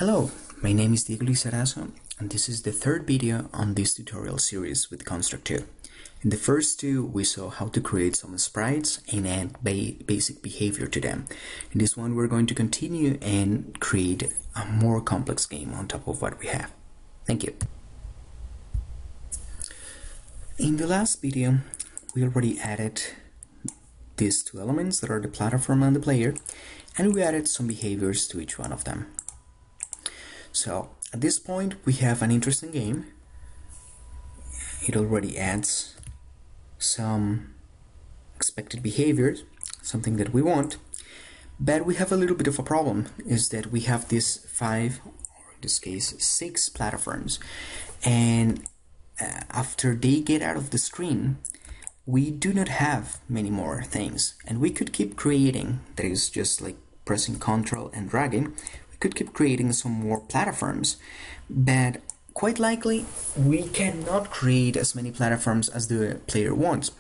Hello, my name is Diego Lizarazo, and this is the third video on this tutorial series with Construct 2. In the first two, we saw how to create some sprites and add basic behavior to them. In this one, we're going to continue and create a more complex game on top of what we have. Thank you. In the last video, we already added these two elements that are the platform and the player, and we added some behaviors to each one of them. So at this point we have an interesting game. It already adds some expected behaviors, something that we want, but we have a little bit of a problem, is that we have these 5, or in this case 6 platforms, and after they get out of the screen we do not have many more things, and we could keep creating. That is just like pressing Ctrl and dragging. Could keep creating some more platforms, but quite likely we cannot create as many platforms as the player wants.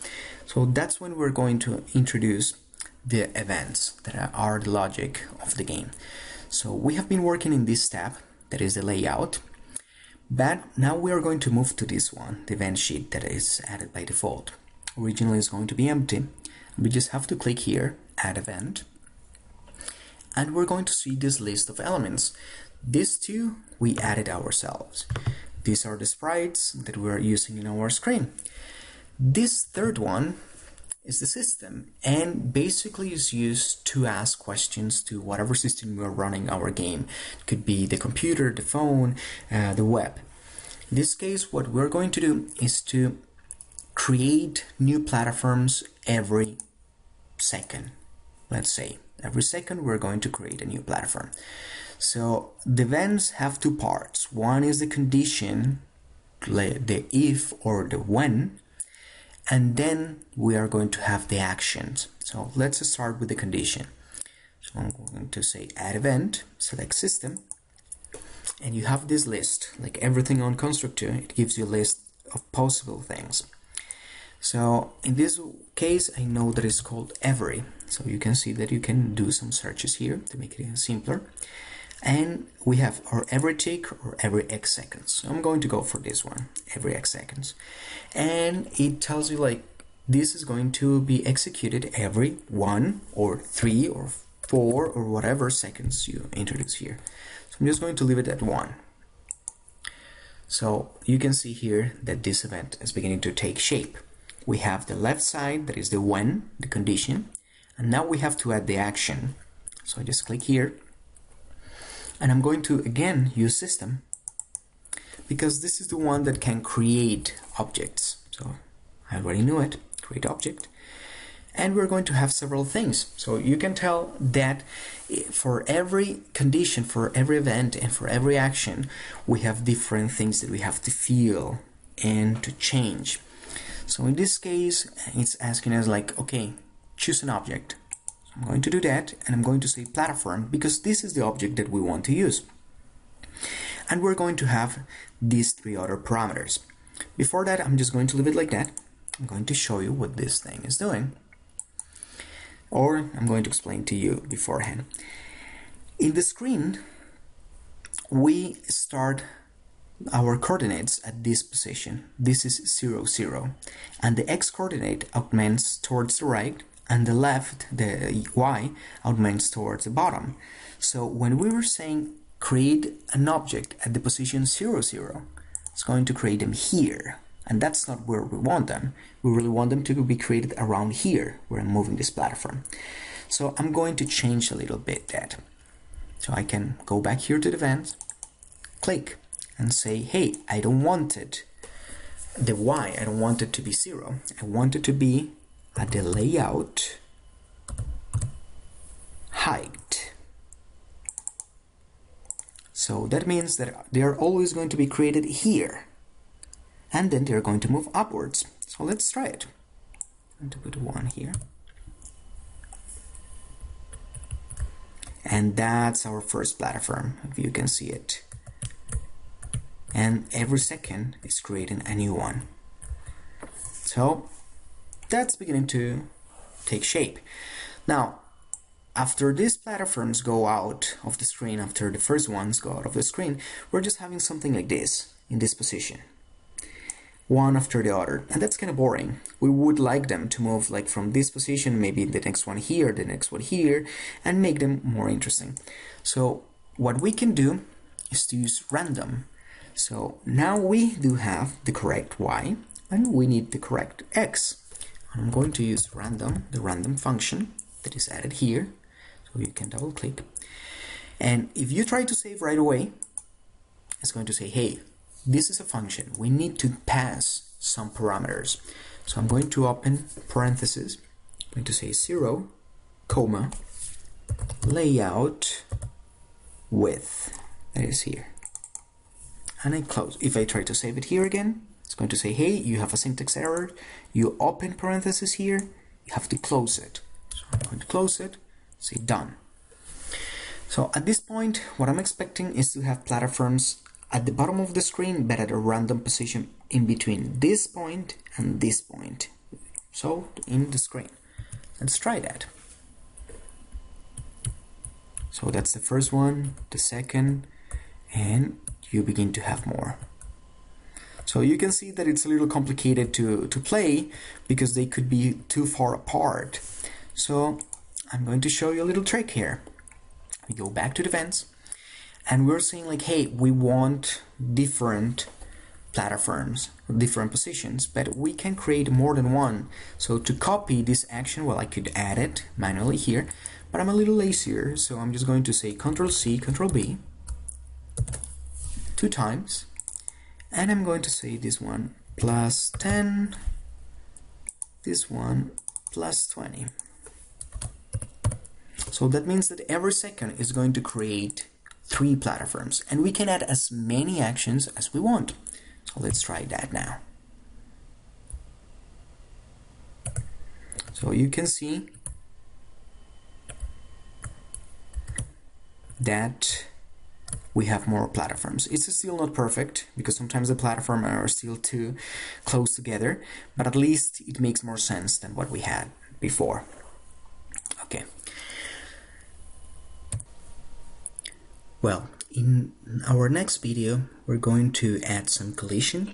So that's when we're going to introduce the events that are the logic of the game. So we have been working in this tab, that is the layout, but now we are going to move to this one, the event sheet that is added by default. Originally it's going to be empty. We just have to click here, add event, and we're going to see this list of elements. These two we added ourselves. These are the sprites that we are using in our screen. This third one is the system, and basically is used to ask questions to whatever system we are running our game. It could be the computer, the phone, the web. In this case, what we're going to do is to create new platforms every second, let's say. Every second we're going to create a new platform. So the events have two parts. One is the condition, the if or the when, and then we are going to have the actions. So let's start with the condition. So I'm going to say add event, select system, and you have this list. Like everything on Construct 2, it gives you a list of possible things. So in this case, I know that it's called every. So you can see that you can do some searches here to make it simpler. And we have our every tick or every X seconds. So I'm going to go for this one, every X seconds. And it tells you like this is going to be executed every 1 or 3 or 4 or whatever seconds you introduce here. So I'm just going to leave it at 1. So you can see here that this event is beginning to take shape. We have the left side, that is the when, the condition, and now we have to add the action. So I just click here, and I'm going to again use system, because this is the one that can create objects. So I already knew it, create object, and we're going to have several things. So you can tell that for every condition, for every event, and for every action, we have different things that we have to fill and to change. So in this case, it's asking us like, okay, choose an object. So I'm going to do that, and I'm going to say platform, because this is the object that we want to use. And we're going to have these 3 other parameters. Before that, I'm just going to leave it like that. I'm going to show you what this thing is doing. Or I'm going to explain to you beforehand. In the screen, we start our coordinates at this position. This is 0, 0, and the X coordinate augments towards the right, and the left, the Y, augments towards the bottom. So when we were saying create an object at the position 0, 0, it's going to create them here, and that's not where we want them. We really want them to be created around here where I'm moving this platform. So I'm going to change a little bit that. So I can go back here to the event, click, and say, hey, I don't want it, the Y, I don't want it to be 0. I want it to be at the layout height. So that means that they are always going to be created here, and then they're going to move upwards. So let's try it. I'm going to put 1 here. And that's our first platform, if you can see it. And every second is creating a new one. So that's beginning to take shape. Now after these platforms go out of the screen, after the first ones go out of the screen, we're just having something like this, in this position. One after the other, and that's kind of boring. We would like them to move like from this position, maybe the next one here, the next one here, and make them more interesting. So what we can do is to use random. So now we do have the correct Y, and we need the correct X. I'm going to use random, the random function that is added here. So you can double click. And if you try to save right away, it's going to say, hey, this is a function. We need to pass some parameters. So I'm going to open parentheses. I'm going to say 0, comma, layout width. That is here. And I close. If I try to save it here again, it's going to say, hey, you have a syntax error. You open parentheses here. You have to close it. So I'm going to close it. Say done. So at this point, what I'm expecting is to have platforms at the bottom of the screen, but at a random position in between this point and this point. So in the screen. Let's try that. So that's the first one, the second, and you begin to have more. So you can see that it's a little complicated to play because they could be too far apart. So I'm going to show you a little trick here. We go back to the events, and we're saying like, hey, we want different platforms, different positions, but we can create more than one. So to copy this action, well, I could add it manually here, but I'm a little lazier, so I'm just going to say Ctrl+C, Ctrl+B 2 times, and I'm going to say this one +10, this one +20. So that means that every second is going to create 3 platforms, and we can add as many actions as we want. So let's try that now. So you can see that we have more platforms. It's still not perfect because sometimes the platforms are still too close together, but at least it makes more sense than what we had before. Okay. Well, in our next video, we're going to add some collision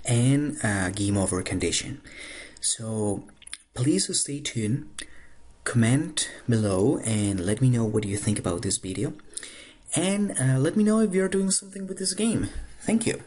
and a game over condition. So please stay tuned, comment below and let me know what you think about this video, and let me know if you're doing something with this game. Thank you.